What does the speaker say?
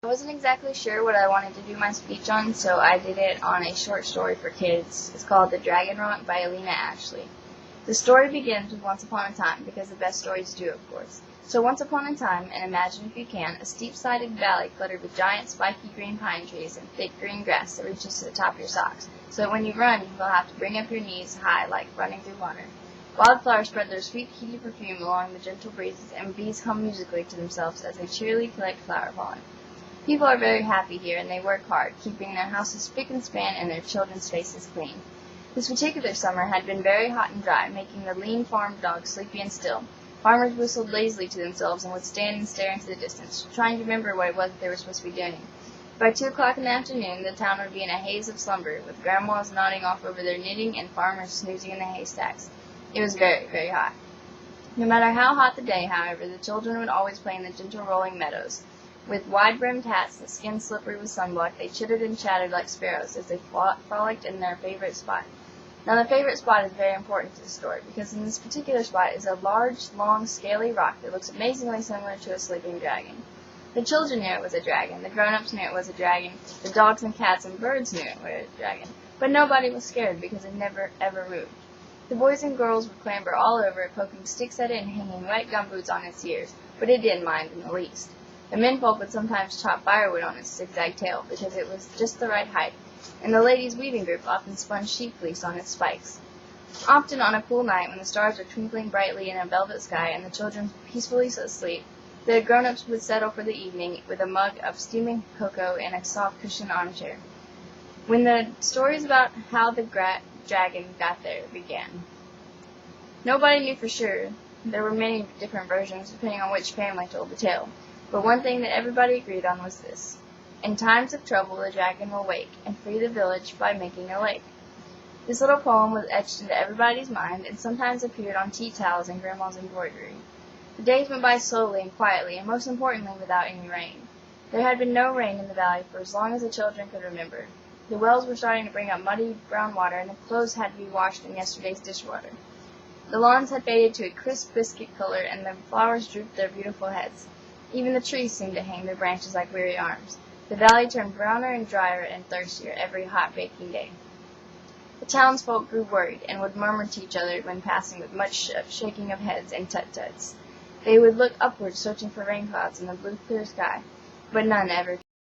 I wasn't exactly sure what I wanted to do my speech on, so I did it on a short story for kids. It's called The Dragon Rock by Alina Ashley. The story begins with once upon a time, because the best stories do, of course. So once upon a time, and imagine if you can, a steep-sided valley cluttered with giant spiky green pine trees and thick green grass that reaches to the top of your socks, so that when you run, you will have to bring up your knees high like running through water. Wildflowers spread their sweet, heaty perfume along the gentle breezes, and bees hum musically to themselves as they cheerily collect flower pollen. People are very happy here, and they work hard, keeping their houses spick and span and their children's faces clean. This particular summer had been very hot and dry, making the lean farm dogs sleepy and still. Farmers whistled lazily to themselves and would stand and stare into the distance, trying to remember what it was that they were supposed to be doing. By 2 o'clock in the afternoon, the town would be in a haze of slumber, with grandmas nodding off over their knitting and farmers snoozing in the haystacks. It was very, very hot. No matter how hot the day, however, the children would always play in the gentle rolling meadows. With wide-brimmed hats and skins slippery with sunblock, they chittered and chattered like sparrows as they frolicked in their favorite spot. Now, the favorite spot is very important to the story, because in this particular spot is a large, long, scaly rock that looks amazingly similar to a sleeping dragon. The children knew it was a dragon, the grown-ups knew it was a dragon, the dogs and cats and birds knew it was a dragon, but nobody was scared because it never, ever moved. The boys and girls would clamber all over it, poking sticks at it and hanging wet gumboots on its ears, but it didn't mind in the least. The menfolk would sometimes chop firewood on its zigzag tail, because it was just the right height, and the ladies' weaving group often spun sheep fleece on its spikes. Often on a cool night, when the stars were twinkling brightly in a velvet sky and the children peacefully asleep, the grown-ups would settle for the evening with a mug of steaming cocoa and a soft cushioned armchair, when the stories about how the dragon got there began. Nobody knew for sure. There were many different versions, depending on which family told the tale. But one thing that everybody agreed on was this. In times of trouble, the dragon will wake and free the village by making a lake. This little poem was etched into everybody's mind and sometimes appeared on tea towels and Grandma's embroidery. The days went by slowly and quietly, and most importantly, without any rain. There had been no rain in the valley for as long as the children could remember. The wells were starting to bring up muddy brown water, and the clothes had to be washed in yesterday's dishwater. The lawns had faded to a crisp biscuit color, and the flowers drooped their beautiful heads. Even the trees seemed to hang their branches like weary arms. The valley turned browner and drier and thirstier every hot baking day. The townsfolk grew worried, and would murmur to each other when passing with much shaking of heads and tut-tuts. They would look upward, searching for rain clouds in the blue clear sky, but none ever